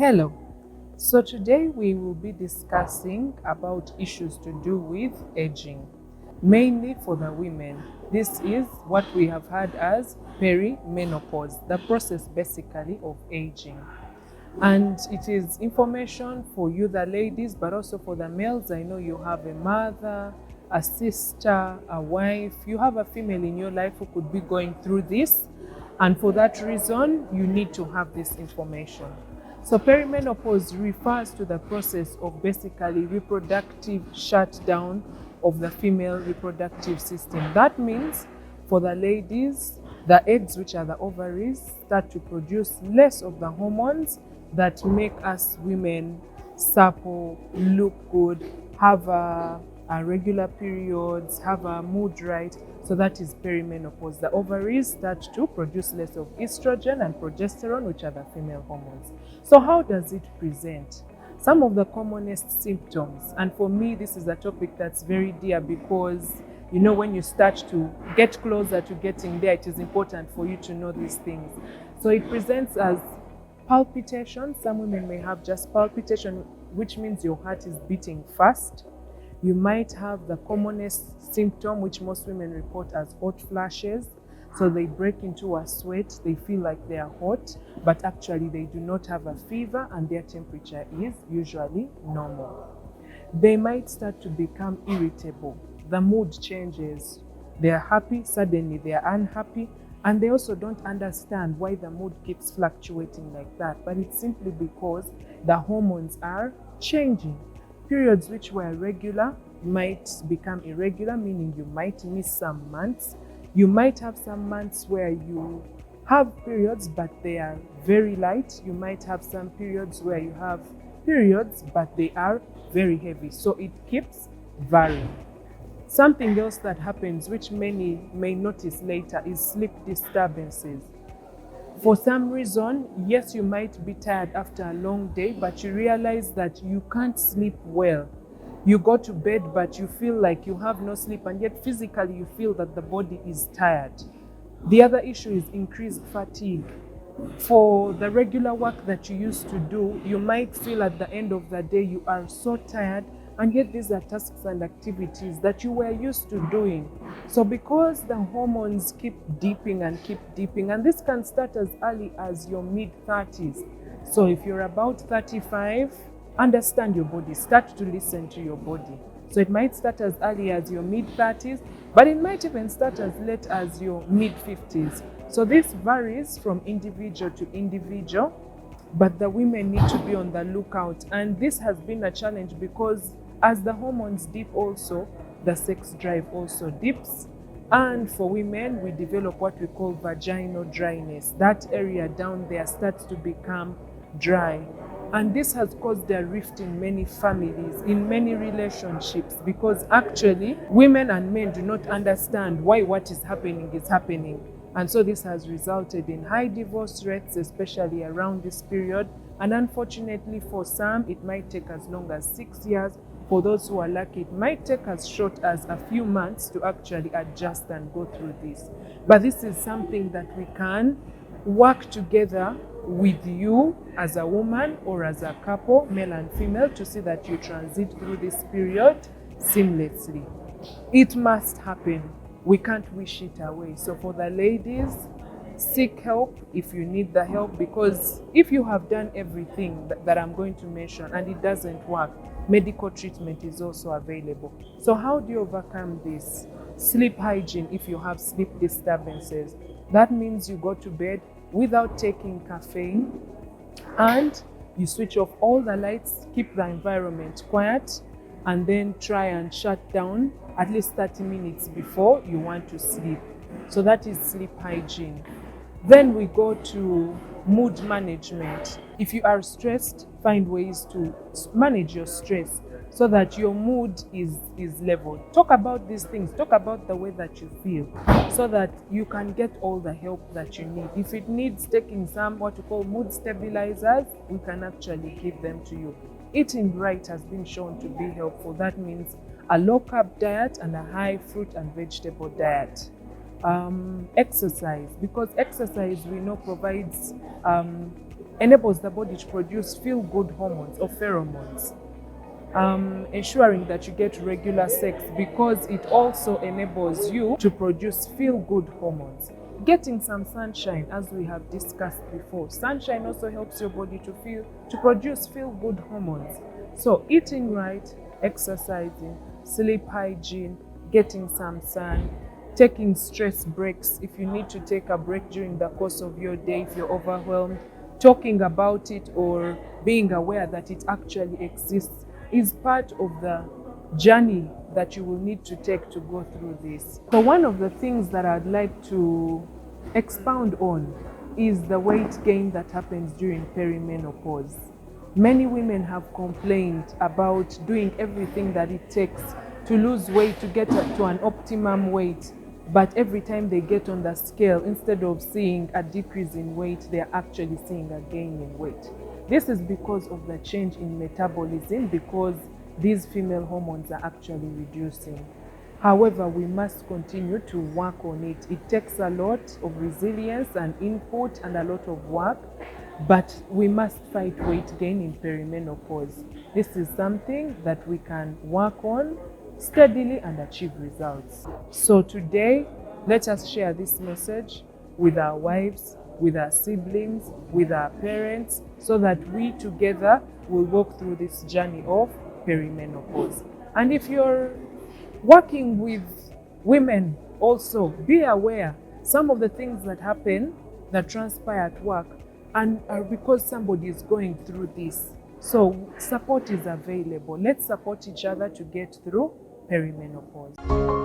Hello. So today we will be discussing about issues to do with aging, mainly for the women. This is what we have had as perimenopause, the process basically of aging. And it is information for you, the ladies, but also for the males. I know you have a mother, a sister, a wife, you have a female in your life who could be going through this. And for that reason, you need to have this information. So perimenopause refers to the process of basically reproductive shutdown of the female reproductive system. That means for the ladies, the eggs, which are the ovaries, start to produce less of the hormones that make us women supple, look good, have a regular periods, have a mood right. So that is perimenopause. The ovaries start to produce less of estrogen and progesterone, which are the female hormones. So how does it present? Some of the commonest symptoms, and for me this is a topic that's very dear because when you start to get closer to getting there, it is important for you to know these things. So it presents as palpitation. Some women may have just palpitation, which means your heart is beating fast. You might have the commonest symptom, which most women report as hot flashes. So they break into a sweat, they feel like they are hot, but actually they do not have a fever and their temperature is usually normal. They might start to become irritable. The mood changes. They are happy, suddenly they are unhappy, and they also don't understand why the mood keeps fluctuating like that. But it's simply because the hormones are changing. Periods which were regular might become irregular, meaning you might miss some months. You might have some months where you have periods, but they are very light. You might have some periods where you have periods, but they are very heavy. So it keeps varying. Something else that happens, which many may notice later, is sleep disturbances. For some reason, yes, you might be tired after a long day, but you realize that you can't sleep well. You go to bed, but you feel like you have no sleep, and yet physically you feel that the body is tired. The other issue is increased fatigue. For the regular work that you used to do, you might feel at the end of the day you are so tired, and yet these are tasks and activities that you were used to doing. So because the hormones keep dipping, and this can start as early as your mid-30s. So if you're about 35, understand your body, start to listen to your body. So it might start as early as your mid-30s, but it might even start as late as your mid-50s. So this varies from individual to individual, but the women need to be on the lookout. And this has been a challenge because as the hormones dip also, the sex drive also dips. And for women, we develop what we call vaginal dryness. That area down there starts to become dry. And this has caused a rift in many families, in many relationships, because actually women and men do not understand why what is happening is happening. And so this has resulted in high divorce rates, especially around this period. And unfortunately for some, it might take as long as 6 years. For those who are lucky, it might take as short as a few months to actually adjust and go through this. But this is something that we can work together with you as a woman or as a couple, male and female, to see that you transit through this period seamlessly. It must happen. We can't wish it away. So for the ladies, seek help if you need the help, because if you have done everything that I'm going to mention and it doesn't work, medical treatment is also available. So how do you overcome this? Sleep hygiene. If you have sleep disturbances, that means you go to bed without taking caffeine, and you switch off all the lights, keep the environment quiet, and then try and shut down at least 30 minutes before you want to sleep. So that is sleep hygiene. Then we go to mood management. If you are stressed, find ways to manage your stress so that your mood is leveled. Talk about these things, talk about the way that you feel, so that you can get all the help that you need. If it needs taking some what we call mood stabilizers, we can actually give them to you. Eating right has been shown to be helpful. That means a low carb diet and a high fruit and vegetable diet. Exercise, because exercise we know provides enables the body to produce feel-good hormones or pheromones. Ensuring that you get regular sex, because it also enables you to produce feel-good hormones. Getting some sunshine, as we have discussed before. Sunshine also helps your body to produce feel-good hormones. So eating right, exercising, sleep hygiene, getting some sun, taking stress breaks if you need to take a break during the course of your day if you're overwhelmed, talking about it or being aware that it actually exists is part of the journey that you will need to take to go through this. So one of the things that I'd like to expound on is the weight gain that happens during perimenopause. Many women have complained about doing everything that it takes to lose weight, to get to an optimum weight, but every time they get on the scale, instead of seeing a decrease in weight, they are actually seeing a gain in weight. This is because of the change in metabolism, because these female hormones are actually reducing. However, we must continue to work on it. It takes a lot of resilience and input and a lot of work, but we must fight weight gain in perimenopause. This is something that we can work on steadily and achieve results. So today, let us share this message with our wives, with our siblings, with our parents, so that we together will walk through this journey of perimenopause. And if you're working with women also, be aware some of the things that happen, that transpire at work, and are because somebody is going through this. So support is available. Let's support each other to get through perimenopause.